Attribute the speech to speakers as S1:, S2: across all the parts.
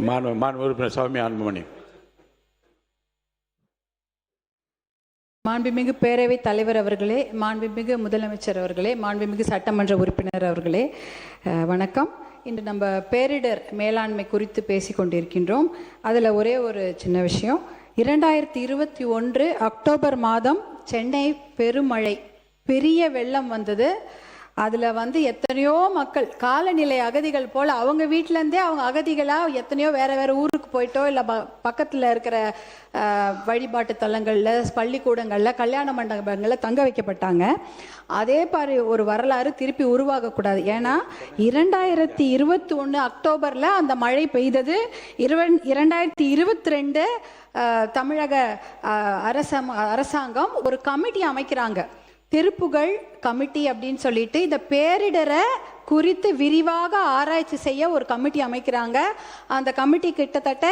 S1: மாண்பு உறுப்பினர் சௌமியா அன்புமணி.
S2: மாண்புமிகு பேரவைத் தலைவர் அவர்களே, மாண்புமிகு முதலமைச்சர் அவர்களே, மாண்புமிகு சட்டமன்ற உறுப்பினர் அவர்களே, வணக்கம். இன்று நம்ம பேரிடர் மேலாண்மை குறித்து பேசி கொண்டிருக்கின்றோம். அதில் ஒரே ஒரு சின்ன விஷயம். 2021 அக்டோபர் மாதம் சென்னை பெருமழை, பெரிய வெள்ளம் வந்தது. அதில் எத்தனையோ மக்கள் காலநிலை அகதிகள் போல் அவங்க வீட்டிலேருந்தே அவங்க அகதிகளாக எத்தனையோ வேறு ஊருக்கு போயிட்டோ இல்லை பக்கத்தில் இருக்கிற வழிபாட்டு தலங்களில், பள்ளிக்கூடங்களில், கல்யாண மண்டபங்களில் தங்க வைக்கப்பட்டாங்க. அதே மாதிரி ஒரு வரலாறு திருப்பி உருவாகக்கூடாது. ஏன்னா 2021 அக்டோபரில் அந்த மழை பெய்தது. 2022 தமிழக அரசாங்கம் ஒரு கமிட்டி அமைக்கிறாங்க, திருப்புகழ் கமிட்டி அப்படின்னு சொல்லிட்டு. இந்த பேரிடரை குறித்து விரிவாக ஆராய்ச்சி செய்ய ஒரு கமிட்டி அமைக்கிறாங்க. அந்த கமிட்டி கிட்டத்தட்ட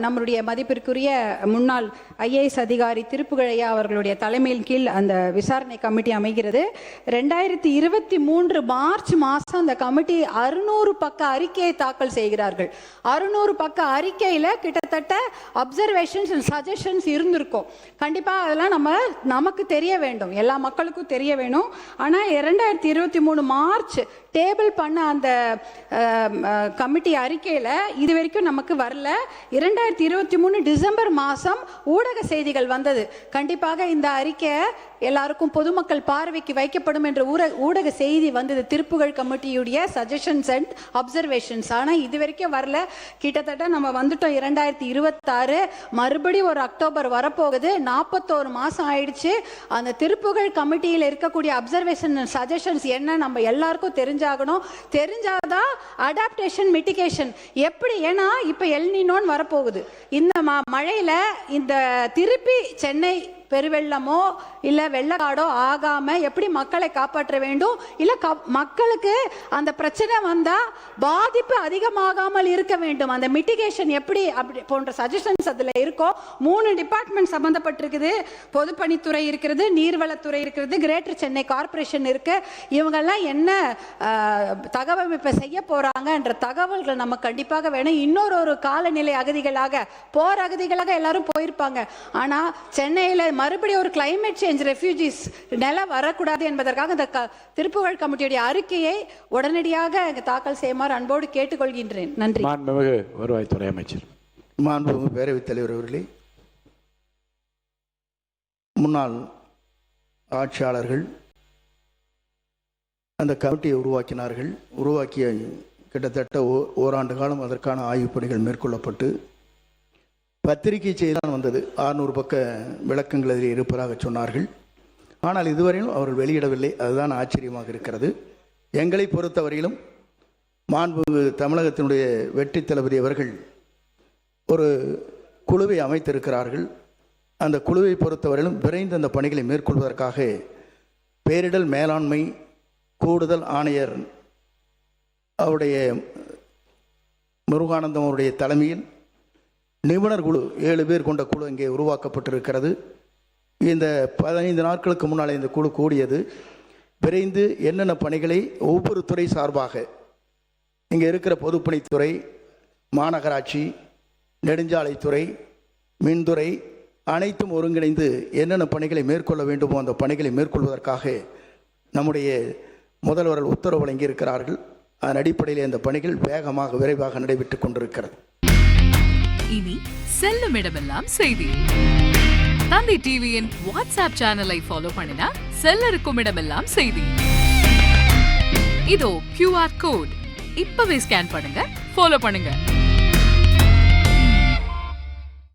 S2: நம்மளுடைய மதிப்பிற்குரிய முன்னாள் IAS அதிகாரி திருப்புகழையா அவர்களுடைய தலைமையின் கீழ் அந்த விசாரணை கமிட்டி அமைகிறது. 2023 மார்ச் மாதம் அந்த கமிட்டி 600 பக்க அறிக்கையை தாக்கல் செய்கிறார்கள். 600 பக்க அறிக்கையில் கிட்டத்தட்ட அப்சர்வேஷன்ஸ் அண்ட் சஜஷன்ஸ் இருந்திருக்கும். கண்டிப்பாக அதெல்லாம் நமக்கு தெரிய வேண்டும், எல்லா மக்களுக்கும் தெரிய வேணும். ஆனால் 2023 மார்ச் டேபிள் பண்ண அந்த கமிட்டி அறிக்கையில் இது வரைக்கும் நமக்கு வரல. 2023 டிசம்பர் மாதம் ஊடக செய்திகள் வந்தது. கண்டிப்பாக இந்த அறிக்கை எல்லாருக்கும் பொதுமக்கள் பார்வைக்கு வைக்கப்படும் என்ற ஊடக செய்தி வந்தது, திருப்புகழ் கமிட்டியுடைய சஜஷன்ஸ் அண்ட் அப்சர்வேஷன்ஸ். ஆனால் இது வரைக்கும் வரல. கிட்டத்தட்ட நம்ம வந்துட்டோம் 2026, மறுபடியும் ஒரு அக்டோபர் வரப்போகுது. 41 மாதம் ஆயிடுச்சு. அந்த திருப்புகழ் கமிட்டியில் இருக்கக்கூடிய அப்சர்வேஷன் சஜஷன்ஸ் என்ன நம்ம எல்லாருக்கும் தெரிஞ்சாகணும். தெரிஞ்சாதான் அடாப்டேஷன் மிட்டிகேஷன் எப்படி. ஏன்னா இப்போ எல்னினோன்னு வரப்போகுது. இந்த மழையில் இந்த திருப்பி சென்னை பெருவெள்ளமோ இல்லை வெள்ளக்காடோ ஆகாமல் எப்படி மக்களை காப்பாற்ற வேண்டும், இல்லை மக்களுக்கு அந்த பிரச்சனை வந்தால் பாதிப்பு அதிகமாகாமல் இருக்க வேண்டும், அந்த மிட்டிகேஷன் எப்படி அப்படி போன்ற சஜஷன்ஸ் அதில் இருக்கோ. 3 டிபார்ட்மெண்ட் சம்மந்தப்பட்டிருக்குது. பொதுப்பணித்துறை இருக்கிறது, நீர்வளத்துறை இருக்கிறது, கிரேட்டர் சென்னை கார்பரேஷன் இருக்கு. இவங்கெல்லாம் என்ன தகவமைப்பை செய்ய போறாங்கன்ற தகவல்கள் நம்ம கண்டிப்பாக வேணும். இன்னொரு காலநிலை அகதிகளாக, போர் அகதிகளாக எல்லாரும் போயிருப்பாங்க. ஆனால் சென்னையில் மறுபடியும் ஒரு கிளைமேட் சேஞ்ச் ரெஃப்யூஜிஸ் நிலை வரக்கூடாது என்பதற்காக இந்த திருப்புகழ் கமிட்டியுடைய அறிக்கையை உடனடியாக தாக்கல் செய்யுமாறு அன்போடு கேட்டுக்கொள்கின்றேன். நன்றி.
S1: மாண்புமிகு வருவாய்த்துறை அமைச்சர்.
S3: மாண்புமிகு பேரவைத் தலைவர் அவர்களே, முன்னாள் ஆட்சியாளர்கள் அந்த கமிட்டியை உருவாக்கினார்கள். உருவாக்கிய கிட்டத்தட்ட ஓராண்டு காலம் அதற்கான ஆய்வுப் பணிகள் மேற்கொள்ளப்பட்டு பத்திரிகை செய்தி தான் வந்தது. 600 பக்க விளக்கங்கள் அதில் இருப்பதாக சொன்னார்கள். ஆனால் இதுவரையிலும் அவர்கள் வெளியிடவில்லை. அதுதான் ஆச்சரியமாக இருக்கிறது. எங்களை பொறுத்தவரையிலும் மாண்புமிகு தமிழகத்தினுடைய வெற்றி தளபதி அவர்கள் ஒரு குழுவை அமைத்திருக்கிறார்கள். அந்த குழுவை பொறுத்தவரையிலும் விரைந்து அந்த பணிகளை மேற்கொள்வதற்காக பேரிடர் மேலாண்மை கூடுதல் ஆணையர் அவருடைய முருகானந்தம் அவருடைய தலைமையில் நிபுணர் குழு 7 பேர் கொண்ட குழு இங்கே உருவாக்கப்பட்டிருக்கிறது. இந்த 15 நாட்களுக்கு முன்னால் இந்த குழு கூடியது. விரைந்து என்னென்ன பணிகளை ஒவ்வொரு துறை சார்பாக, இங்கே இருக்கிற பொதுப்பணித்துறை, மாநகராட்சி, நெடுஞ்சாலைத்துறை, மின்துறை அனைத்தும் ஒருங்கிணைந்து என்னென்ன பணிகளை மேற்கொள்ள வேண்டுமோ அந்த பணிகளை மேற்கொள்வதற்காக நம்முடைய முதல்வர்கள் உத்தரவு வழங்கியிருக்கிறார்கள். அதன் அடிப்படையில் இந்த பணிகள் வேகமாக விரைவாக நடைபெற்றுக் கொண்டிருக்கிறது.
S4: இனி செல்லும் இடமெல்லாம் செய்தி. தந்தி டிவியின் வாட்ஸ்அப் சேனலை ஃபாலோ பண்ணினா செல்ல இருக்கும் இடமெல்லாம் செய்தி. இதோ QR கோட், இப்பவே ஸ்கேன் பண்ணுங்க, ஃபாலோ பண்ணுங்க.